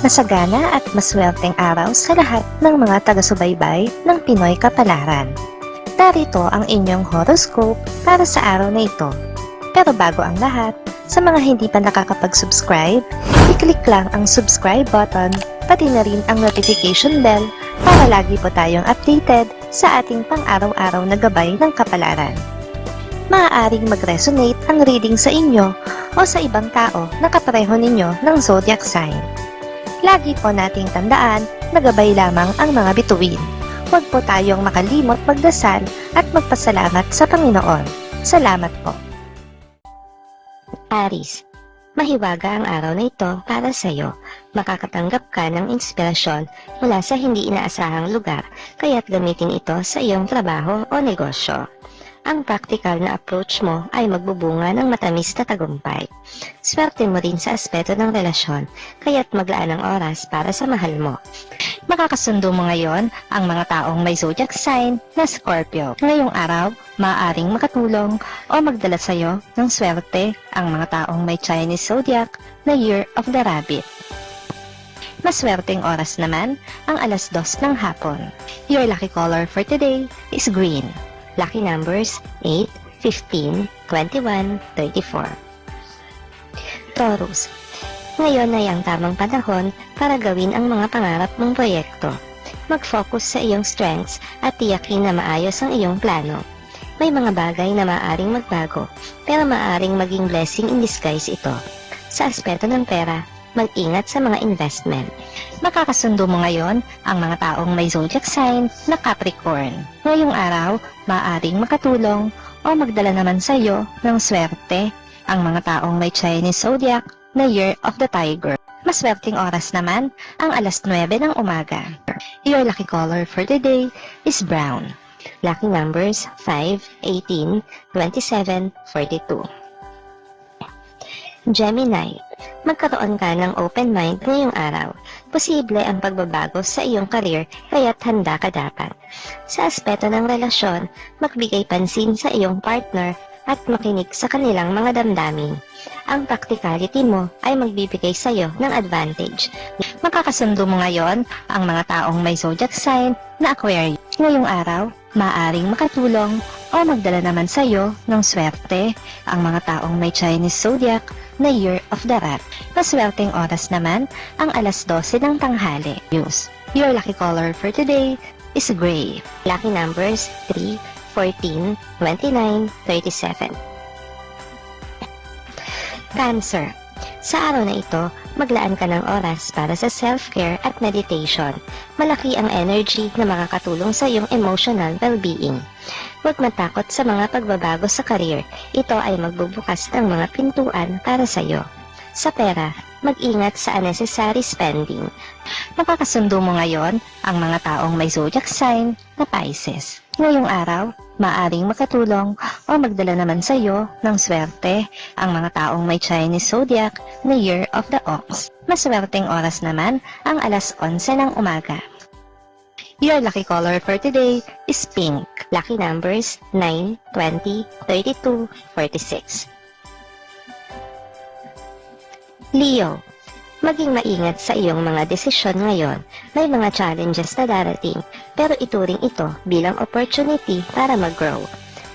Masagana at maswerteng araw sa lahat ng mga taga-subaybay ng Pinoy Kapalaran. Narito ang inyong horoscope para sa araw na ito. Pero bago ang lahat, sa mga hindi pa nakakapag-subscribe, i-click lang ang subscribe button, pati na rin ang notification bell para lagi po tayong updated sa ating pang-araw-araw na gabay ng kapalaran. Maaaring mag-resonate ang reading sa inyo o sa ibang tao na kapareho ninyo ng zodiac sign. Lagi po nating tandaan na gabay lamang ang mga bituin. Huwag po tayong makalimot magdasal at magpasalamat sa Panginoon. Salamat po. Aries, mahiwaga ang araw na ito para sa iyo. Makakatanggap ka ng inspirasyon mula sa hindi inaasahang lugar, kaya't gamitin ito sa iyong trabaho o negosyo. Ang practical na approach mo ay magbubunga ng matamis na tagumpay. Swerte mo rin sa aspeto ng relasyon, kaya't maglaan ng oras para sa mahal mo. Makakasundo mo ngayon ang mga taong may zodiac sign na Scorpio. Ngayong araw, maaaring makatulong o magdala sa iyo ng swerte ang mga taong may Chinese zodiac na Year of the Rabbit. Maswerteng oras naman ang 2:00 ng hapon. Your lucky color for today is green. Lucky numbers 8, 15, 21, 34. Taurus, ngayon ay ang tamang panahon para gawin ang mga pangarap mong proyekto. Mag-focus sa iyong strengths at tiyakin na maayos ang iyong plano. May mga bagay na maaaring magbago, pero maaaring maging blessing in disguise ito. Sa aspeto ng pera, mag-ingat sa mga investment. Makakasundo mo ngayon ang mga taong may zodiac sign na Capricorn. Ngayong araw, maaaring makatulong o magdala naman sa iyo ng swerte ang mga taong may Chinese zodiac na Year of the Tiger. Maswerteng oras naman ang 9:00 ng umaga. Your lucky color for the day is brown. Lucky numbers 5, 18, 27, 42. Gemini, magkaroon ka ng open mind ngayong araw. Posible ang pagbabago sa iyong career, kaya't handa ka dapat. Sa aspeto ng relasyon, magbigay pansin sa iyong partner at makinig sa kanilang mga damdamin. Ang practicality mo ay magbibigay sa iyo ng advantage. Makakasundo mo ngayon ang mga taong may zodiac sign na Aquarius. Ngayong araw, maaaring makatulong o magdala naman sa iyo ng swerte ang mga taong may Chinese zodiac na Year of the Rat. Maswerteng oras naman ang 12:00 ng tanghali. Your lucky color for today is gray. Lucky numbers 3, 14, 29, 37. Cancer, sa araw na ito, maglaan ka ng oras para sa self-care at meditation. Malaki ang energy na makakatulong sa iyong emotional well-being. Huwag matakot sa mga pagbabago sa career. Ito ay magbubukas ng mga pintuan para sa iyo. Sa pera, mag-ingat sa unnecessary spending. Makakasundo mo ngayon ang mga taong may zodiac sign na Pisces. Ngayong araw, maaring makatulong o magdala naman sa iyo ng swerte ang mga taong may Chinese zodiac na Year of the Ox. Maswerteng oras naman ang 11:00 ng umaga. Your lucky color for today is pink. Lucky numbers 9, 20, 32, 46. Leo, maging maingat sa iyong mga desisyon ngayon. May mga challenges na darating, pero ituring ito bilang opportunity para mag-grow.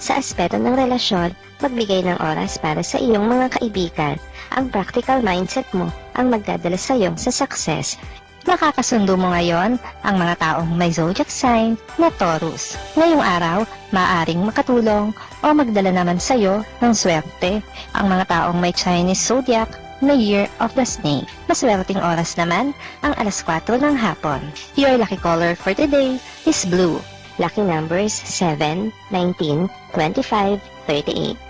Sa aspeto ng relasyon, magbigay ng oras para sa iyong mga kaibigan. Ang practical mindset mo ang magdadala sa iyo sa success. Makakasundo mo ngayon ang mga taong may zodiac sign na Taurus. Ngayong araw, maaaring makatulong o magdala naman sa iyo ng swerte ang mga taong may Chinese zodiac na Year of the Snake. Maswerteng oras naman ang 4:00 ng hapon. Your lucky color for today is blue. Lucky numbers 7, 19, 25, 38.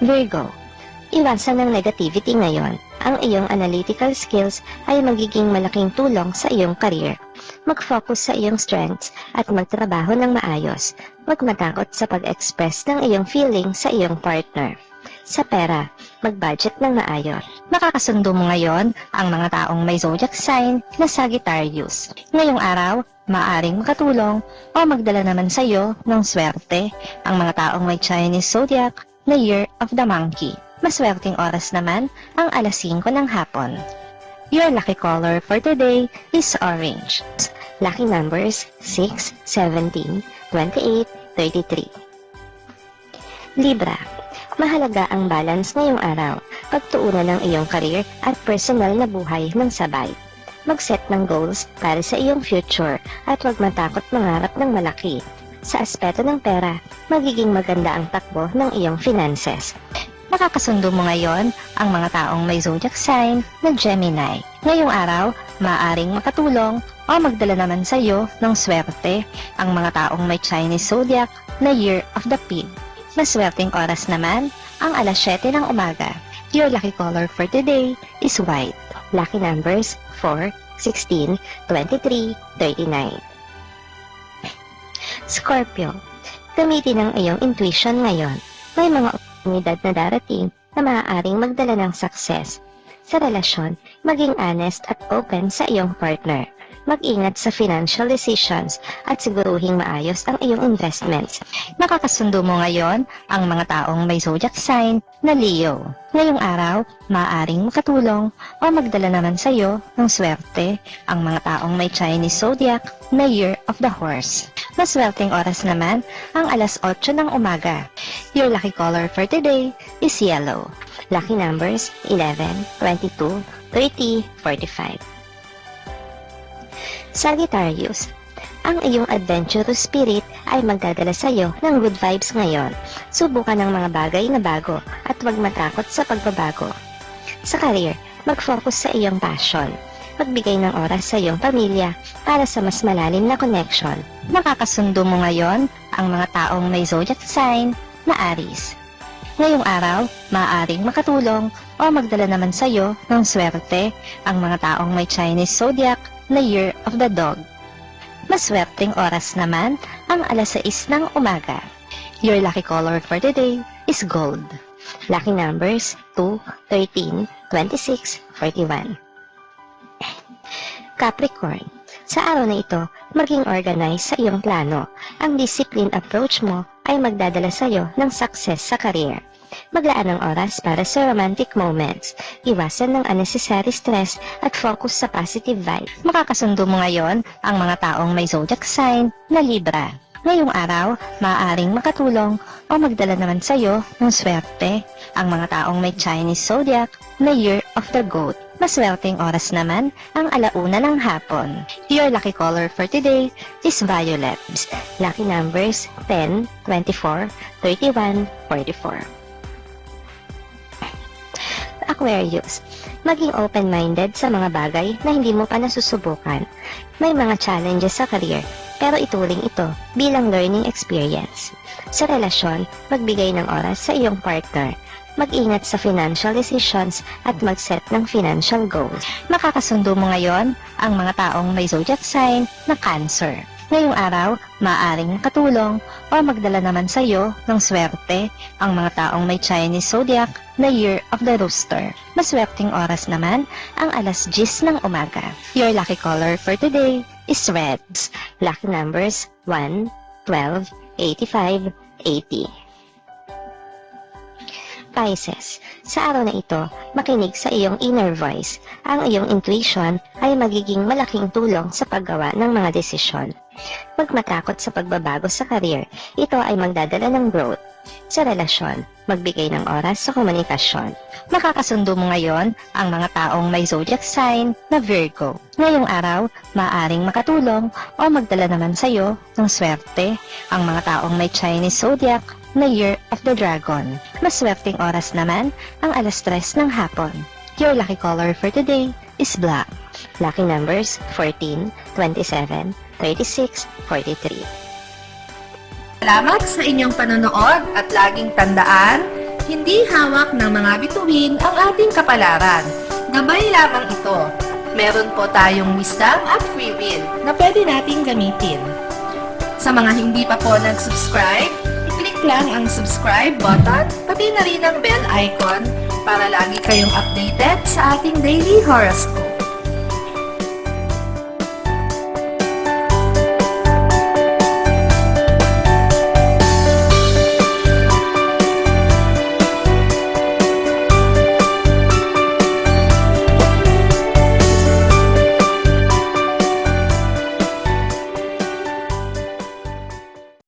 Virgo, iwasan ng negativity ngayon. Ang iyong analytical skills ay magiging malaking tulong sa iyong career. Mag-focus sa iyong strengths at magtrabaho ng maayos. Huwag matakot sa pag-express ng iyong feeling sa iyong partner. Sa pera, mag-budget ng maayos. Makakasundo mo ngayon ang mga taong may zodiac sign na Sagittarius. Ngayong araw, maaaring makatulong o magdala naman sa iyo ng swerte ang mga taong may Chinese zodiac na Year of the Monkey. Maswerteng oras naman ang 5:00 ng hapon. Your lucky color for today is orange. Lucky numbers 6, 17, 28, 33. Libra, mahalaga ang balance ngayong araw. Pagtuunan ng iyong career at personal na buhay ng sabay. Mag-set ng goals para sa iyong future at huwag matakot mangarap ng malaki. Sa aspeto ng pera, magiging maganda ang takbo ng iyong finances. Makakasundo mo ngayon ang mga taong may zodiac sign na Gemini. Ngayong araw, maaaring makatulong o magdala naman sa iyo ng swerte ang mga taong may Chinese zodiac na Year of the Pig. Maswerteng oras naman ang alas 7 ng umaga. Your lucky color for today is white. Lucky numbers 4, 16, 23, 39. Scorpio, gamitin ang iyong intuition ngayon. May mga oportunidad na darating na maaaring magdala ng success. Sa relasyon, maging honest at open sa iyong partner. Mag-ingat sa financial decisions at siguruhing maayos ang iyong investments. Makakasundo mo ngayon ang mga taong may zodiac sign na Leo. Ngayong araw, maaaring makatulong o magdala naman sa iyo ng swerte ang mga taong may Chinese zodiac na Year of the Horse. Maswerteng oras naman ang alas 8 ng umaga. Your lucky color for today is yellow. Lucky numbers 11, 22, 30, 45. Sagittarius, ang iyong adventurous spirit ay magdadala sa iyo ng good vibes ngayon. Subukan ng mga bagay na bago at huwag matakot sa pagbabago. Sa career, mag-focus sa iyong passion. Magbigay ng oras sa iyong pamilya para sa mas malalim na connection. Makakasundo mo ngayon ang mga taong may zodiac sign na Aries. Ngayong araw, maaaring makatulong o magdala naman sa iyo ng swerte ang mga taong may Chinese zodiac na Year of the Dog. Maswerteng oras naman ang alas 6 ng umaga. Your lucky color for today is gold. Lucky numbers 2, 13, 26, 41. Capricorn, sa araw na ito, maging organized sa iyong plano. Ang disciplined approach mo ay magdadala sa iyo ng success sa career. Maglaan ng oras para sa romantic moments. Iwasan ng unnecessary stress at focus sa positive vibe. Makakasundo mo ngayon ang mga taong may zodiac sign na Libra. Ngayong araw, maaaring makatulong o magdala naman sa iyo ng swerte ang mga taong may Chinese zodiac na Year of the Goat. Maswerteng oras naman ang alauna ng hapon. Your lucky color for today is violet. Lucky numbers 10, 24, 31, 44. Aquarius, maging open-minded sa mga bagay na hindi mo pa nasusubukan. May mga challenges sa career, pero ituring ito bilang learning experience. Sa relasyon, magbigay ng oras sa iyong partner. Mag-ingat sa financial decisions at mag-set ng financial goals. Makakasundo mo ngayon ang mga taong may zodiac sign na Cancer. Ngayong araw, maaaring makatulong o magdala naman sa iyo ng swerte ang mga taong may Chinese zodiac na Year of the Rooster. Maswerteng oras naman ang alas 10 ng umaga. Your lucky color for today is red. Lucky numbers 1, 12, 85, 80. Pisces, sa araw na ito, makinig sa iyong inner voice. Ang iyong intuition ay magiging malaking tulong sa paggawa ng mga desisyon. Huwag matakot sa pagbabago sa career. Ito ay magdadala ng growth. Sa relasyon, magbigay ng oras sa komunikasyon. Makakasundo mo ngayon ang mga taong may zodiac sign na Virgo. Ngayong araw, maaaring makatulong o magdala naman sa iyo ng swerte ang mga taong may Chinese zodiac na Year of the Dragon. Maswerteng oras naman ang alas 3 ng hapon. Your lucky color for today is black. Lucky numbers 14, 27, 36, 43. Salamat sa inyong panonood at laging tandaan, hindi hawak ng mga bituin ang ating kapalaran. Gabay lamang ito. Meron po tayong wisdom at free will na pwede nating gamitin. Sa mga hindi pa po nag-subscribe, i-click lang ang subscribe button, pati na rin ang bell icon para lagi kayong updated sa ating daily horoscope.